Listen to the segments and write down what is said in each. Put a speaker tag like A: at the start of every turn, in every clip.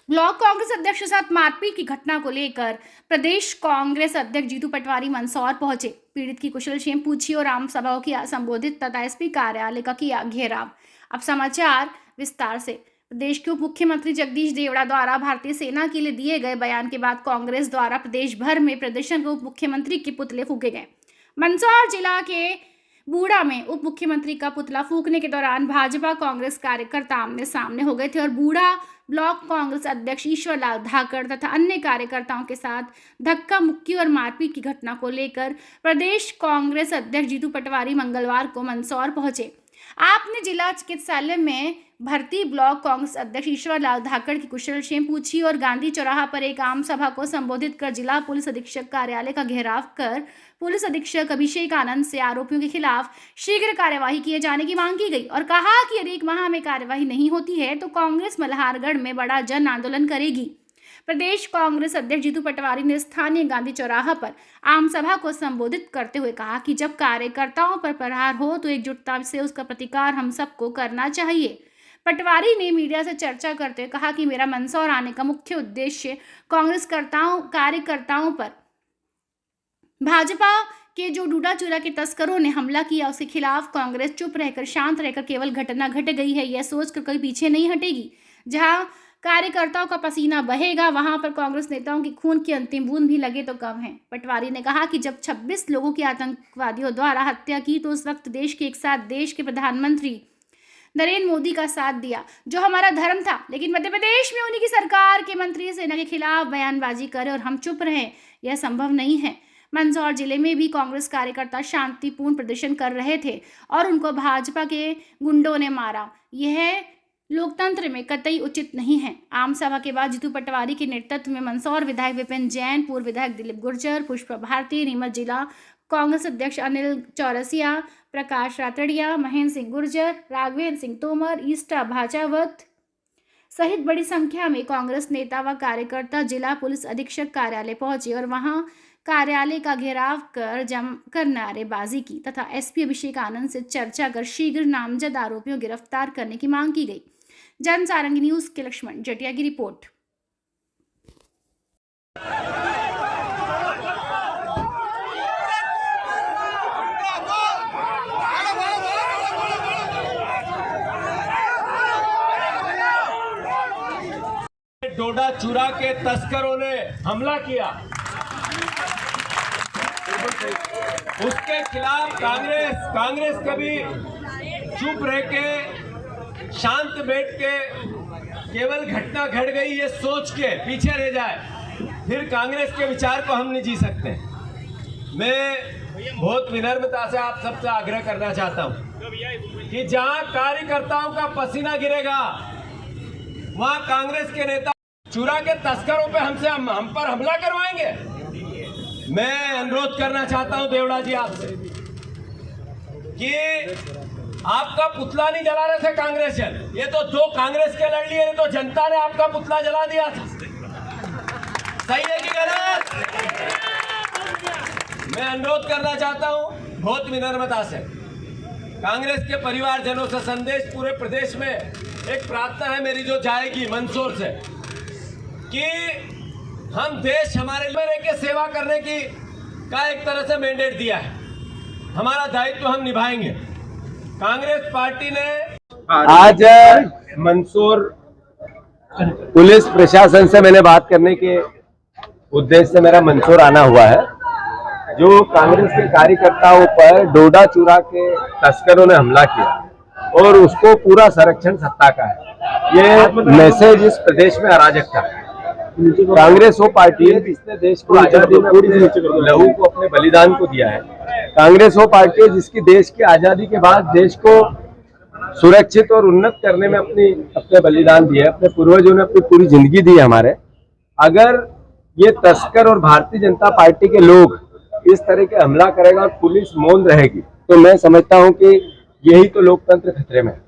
A: Block Congress अध्यक्ष के साथ मारपीट की घटना को लेकर प्रदेश कांग्रेस अध्यक्ष जीतू पटवारी मंदसौर पहुंचे। पीड़ित की कुशलक्षेम पूछी और आम सभा को किया संबोधित तथा एसपी कार्यालय का किया घेराव। अब समाचार विस्तार से। प्रदेश के उप मुख्यमंत्री जगदीश देवड़ा द्वारा भारतीय सेना के लिए दिए गए बयान के बाद कांग्रेस द्वारा प्रदेश भर में प्रदर्शन को उप मुख्यमंत्री के पुतले फूके गए। मंदसौर जिला के बूढ़ा में उप मुख्यमंत्री का पुतला फूकने के दौरान भाजपा कांग्रेस कार्यकर्ता आमने सामने हो गए थे और बूढ़ा ब्लॉक कांग्रेस अध्यक्ष ईश्वर लाल धाकड़ तथा अन्य कार्यकर्ताओं के साथ धक्का मुक्की और मारपीट की घटना को लेकर प्रदेश कांग्रेस अध्यक्ष जीतू पटवारी मंगलवार को मंदसौर पहुंचे। आपने जिला चिकित्सालय में भर्ती ब्लॉक कांग्रेस अध्यक्ष ईश्वर लाल धाकड़ की कुशलक्षेम पूछी और गांधी चौराहा पर एक आम सभा को संबोधित कर जिला पुलिस अधीक्षक कार्यालय का घेराव कर पुलिस अधीक्षक अभिषेक आनंद से आरोपियों के खिलाफ शीघ्र कार्यवाही किए जाने की मांग की गई और कहा कि यदि 1 माह में कार्यवाही नहीं होती है तो कांग्रेस मल्हारगढ़ में बड़ा जन आंदोलन करेगी। प्रदेश कांग्रेस अध्यक्ष जीतू पटवारी ने स्थानीय गांधी चौराहा पर आम सभा को संबोधित करते हुए कहा कि जब कार्यकर्ताओं पर प्रहार हो तो एकजुटता से उसका प्रतिकार हम सबको करना चाहिए। पटवारी ने मीडिया से चर्चा करते हुए कहा कि मेरा मंदसौर आने का मुख्य उद्देश्य कांग्रेस कार्यकर्ताओं पर भाजपा के जो डूडा चूरा के तस्करों ने हमला किया उसके खिलाफ कांग्रेस चुप रहकर शांत रहकर केवल घटना घट गई है यह सोचकर कभी पीछे नहीं हटेगी। जहां कार्यकर्ताओं का पसीना बहेगा वहां पर कांग्रेस नेताओं की खून की अंतिम बूंद भी लगे तो कम है। पटवारी ने कहा कि जब 26 लोगों की आतंकवादियों द्वारा हत्या की तो उस वक्त देश के एक साथ देश के प्रधानमंत्री नरेंद्र मोदी का साथ दिया जो हमारा धर्म था, लेकिन मध्य प्रदेश में उन्हीं की सरकार के मंत्री सेना के खिलाफ बयानबाजी करें और हम चुप रहें, यह संभव नहीं है। मंदसौर जिले में भी कांग्रेस कार्यकर्ता शांतिपूर्ण प्रदर्शन कर रहे थे और उनको भाजपा के गुंडों ने मारा। यह लोकतंत्र में कतई उचित नहीं है। आम सभा के बाद जीतू पटवारी के नेतृत्व में मंदसौर विधायक विपिन जैन, पूर्व विधायक दिलीप गुर्जर, पुष्पा भारती, नीमच जिला कांग्रेस अध्यक्ष अनिल चौरसिया, प्रकाश रातड़िया, महेंद्र सिंह गुर्जर, राघवेंद्र सिंह तोमर, ईस्टा भाचावत सहित बड़ी संख्या में कांग्रेस नेता व कार्यकर्ता जिला पुलिस अधीक्षक कार्यालय पहुंचे और वहां कार्यालय का घेराव कर जमकर नारेबाजी की तथा एसपी अभिषेक आनंद से चर्चा कर शीघ्र नामजद आरोपियों को गिरफ्तार करने की मांग की गई। जन सारंगी न्यूज के लक्ष्मण जटिया की रिपोर्ट।
B: डोडा चूरा के तस्करों ने हमला किया, उसके खिलाफ कांग्रेस कभी चुप रह के शांत बैठ के केवल घटना घट गई ये सोच के पीछे रह जाए, फिर कांग्रेस के विचार को हम नहीं जी सकते। मैं बहुत विनम्रता से आप सबसे आग्रह करना चाहता हूं कि जहां कार्यकर्ताओं का पसीना गिरेगा वहां कांग्रेस के नेता चूरा के तस्करों पे हम पर हमला करवाएंगे। मैं अनुरोध करना चाहता हूं देवड़ा जी आपसे कि आपका पुतला नहीं जला रहे थे कांग्रेस जन, ये तो 2 कांग्रेस के लड़ लिए तो जनता ने आपका पुतला जला दिया था। सही है कि गलत? मैं अनुरोध करना चाहता हूं बहुत विनम्रता से, कांग्रेस के परिवारजनों से संदेश पूरे प्रदेश में एक प्रार्थना है मेरी जो जाएगी मंदसौर से कि हम देश हमारे लिए के सेवा करने की का एक तरह से मैंडेट दिया है, हमारा दायित्व हम निभाएंगे। कांग्रेस पार्टी ने
C: आज मंदसौर पुलिस प्रशासन से मैंने बात करने के उद्देश्य से मेरा मंदसौर आना हुआ है। जो कांग्रेस के कार्यकर्ताओं पर डोडा चूरा के तस्करों ने हमला किया और उसको पूरा संरक्षण सत्ता का है, ये मैसेज इस प्रदेश में अराजकता है। कांग्रेस वो पार्टी है जिसने देश को आजादी में पूरी लहू को अपने बलिदान को दिया है। कांग्रेस वो पार्टी है जिसकी देश की आजादी के बाद देश को सुरक्षित और उन्नत करने में अपने बलिदान दिया है। अपने पूर्वजों ने अपनी पूरी जिंदगी दी है हमारे। अगर ये तस्कर और भारतीय जनता पार्टी के लोग इस तरह के हमला करेगा और पुलिस मौन रहेगी तो मैं समझता हूं कि यही तो लोकतंत्र खतरे में है।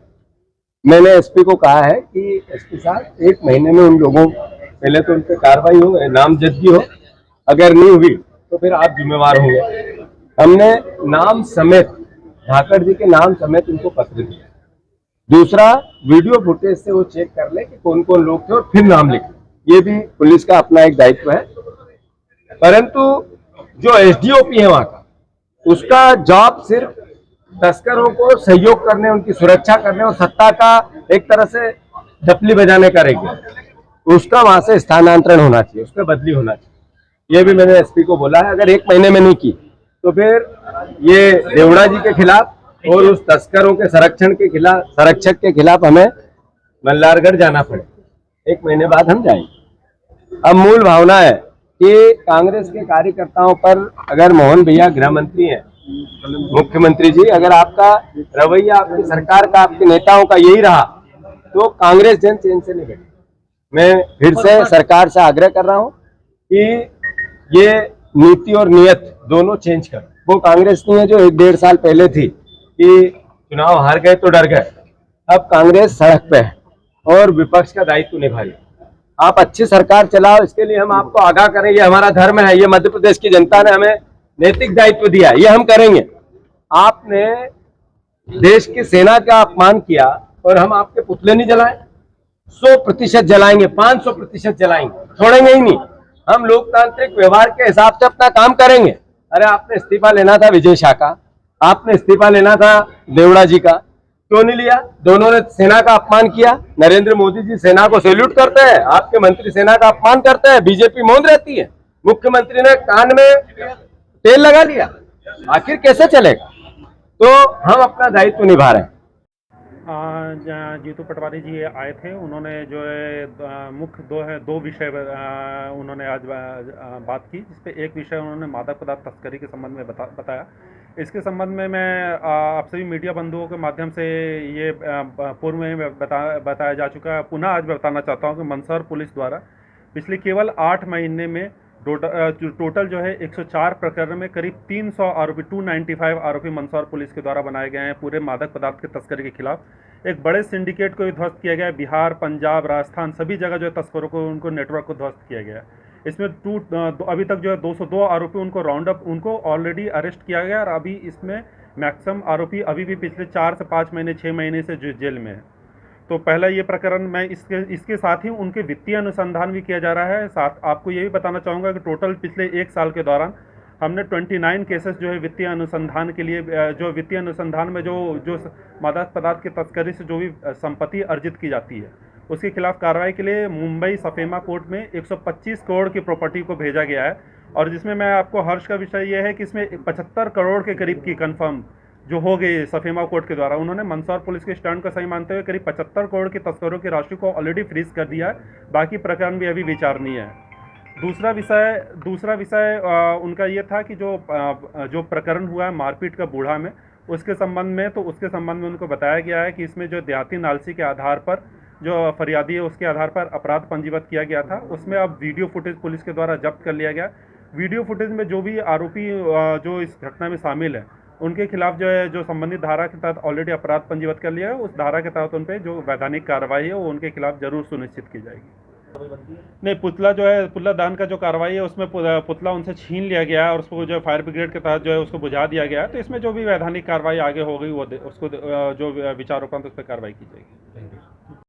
C: मैंने एसपी को कहा है कि एसपी साहब 1 महीने में उन लोगों पहले तो उन पर कार्रवाई हो, नामजदगी हो, अगर नहीं हुई तो फिर आप जिम्मेवार होंगे। हमने नाम समेत धाकड़ जी के नाम समेत उनको पत्र दिया। दूसरा, वीडियो फुटेज से वो चेक कर ले कि कौन कौन लोग थे और फिर नाम लिखे। ये भी पुलिस का अपना एक दायित्व है। परंतु जो एसडीओपी है वहां का, उसका जॉब सिर्फ तस्करों को सहयोग करने, उनकी सुरक्षा करने और सत्ता का एक तरह से डपली बजाने का रह गया। उसका वहां से स्थानांतरण होना चाहिए, उसका बदली होना चाहिए। ये भी मैंने एसपी को बोला है। अगर 1 महीने में नहीं की तो फिर ये देवड़ा जी के खिलाफ और उस तस्करों के संरक्षक के खिलाफ हमें मल्हारगढ़ जाना पड़े। 1 महीने बाद हम जाएंगे। अब मूल भावना है कि कांग्रेस के कार्यकर्ताओं पर, अगर मोहन भैया गृह मंत्री हैं, मुख्यमंत्री जी, अगर आपका रवैया, आपकी सरकार का, आपके नेताओं का यही रहा तो कांग्रेस जन चैन से नहीं बैठी। मैं फिर से सरकार से आग्रह कर रहा हूं कि ये नीति और नियत दोनों चेंज कर। वो कांग्रेस नहीं है जो 1-1.5 साल पहले थी कि चुनाव हार गए तो डर गए। अब कांग्रेस सड़क पे है और विपक्ष का दायित्व निभा रही है। आप अच्छी सरकार चलाओ, इसके लिए हम आपको आगाह करें। ये हमारा धर्म है, ये मध्य प्रदेश की जनता ने हमें नैतिक दायित्व दिया है, ये हम करेंगे। आपने देश की सेना का अपमान किया और हम आपके पुतले नहीं जलाएं? 100% जलाएंगे, 500% जलाएंगे, छोड़ेंगे ही नहीं। हम लोकतांत्रिक व्यवहार के हिसाब से अपना काम करेंगे। अरे आपने इस्तीफा लेना था विजय शाह का, आपने इस्तीफा लेना था देवड़ा जी का, क्यों नहीं लिया? दोनों ने सेना का अपमान किया। नरेंद्र मोदी जी सेना को सैल्यूट करते हैं, आपके मंत्री सेना का अपमान करते हैं, बीजेपी मौन रहती है। मुख्यमंत्री ने कान में तेल लगा लिया, आखिर कैसे चलेगा? तो हम अपना दायित्व निभा रहे हैं।
D: जीतू पटवारी जी आए थे, उन्होंने जो है मुख्य दो विषय उन्होंने आज बात की, जिसपे एक विषय उन्होंने मादक पदार्थ तस्करी के संबंध में बताया। इसके संबंध में मैं आप सभी मीडिया बंधुओं के माध्यम से ये पूर्व में बताया जा चुका है, पुनः आज मैं बताना चाहता हूँ कि मंदसौर पुलिस द्वारा पिछले केवल 8 महीने में टोटल जो है 104 प्रकरण में करीब 300 आरोपी 295 आरोपी मंदसौर पुलिस के द्वारा बनाए गए हैं। पूरे मादक पदार्थ के तस्करी के खिलाफ एक बड़े सिंडिकेट को भी ध्वस्त किया गया है। बिहार, पंजाब, राजस्थान सभी जगह जो है तस्करों को, उनको नेटवर्क को ध्वस्त किया गया है। इसमें अभी तक जो है 202 आरोपी उनको राउंड अप, उनको ऑलरेडी अरेस्ट किया गया और अभी इसमें मैक्सिमम आरोपी अभी भी पिछले 4 से 5 महीने 6 महीने से जेल में है। तो पहला ये प्रकरण, मैं इसके साथ ही उनके वित्तीय अनुसंधान भी किया जा रहा है। साथ आपको ये भी बताना चाहूँगा कि टोटल पिछले 1 साल के दौरान हमने 29 केसेस जो है वित्तीय अनुसंधान के लिए, जो वित्तीय अनुसंधान में जो मादक पदार्थ की तस्करी से जो भी संपत्ति अर्जित की जाती है, उसके खिलाफ कार्रवाई के लिए मुंबई सफेमा कोर्ट में 125 करोड़ की प्रॉपर्टी को भेजा गया है। और जिसमें मैं आपको हर्ष का विषय यह है कि इसमें 75 करोड़ के करीब की कन्फर्म जो हो गई सफेमा कोर्ट के द्वारा, उन्होंने मंदसौर पुलिस के स्टैंड को सही मानते हुए करीब 75 करोड़ की तस्करों की राशि को ऑलरेडी फ्रीज कर दिया है। बाकी प्रकरण भी अभी विचारणीय है। दूसरा विषय उनका ये था कि जो प्रकरण हुआ है मारपीट का बूढ़ा में, उसके संबंध में उनको बताया गया है कि इसमें जो देहाती नालसी के आधार पर जो फरियादी है उसके आधार पर अपराध पंजीबद्ध किया गया था। उसमें अब वीडियो फुटेज पुलिस के द्वारा जब्त कर लिया गया। वीडियो फुटेज में जो भी आरोपी जो इस घटना में शामिल है, उनके खिलाफ जो है जो संबंधित धारा के तहत ऑलरेडी अपराध पंजीबद्ध कर लिया है। उस धारा के तहत उन पर जो वैधानिक कार्रवाई है वो उनके खिलाफ जरूर सुनिश्चित की जाएगी। नहीं, पुतला दहन का जो कार्रवाई है उसमें पुतला उनसे छीन लिया गया है और उसको जो है फायर ब्रिगेड के तहत जो है उसको बुझा दिया गया है। तो इसमें जो भी वैधानिक कार्रवाई आगे हो गई वो उसको जो विचारों पर उस पर कार्रवाई की जाएगी।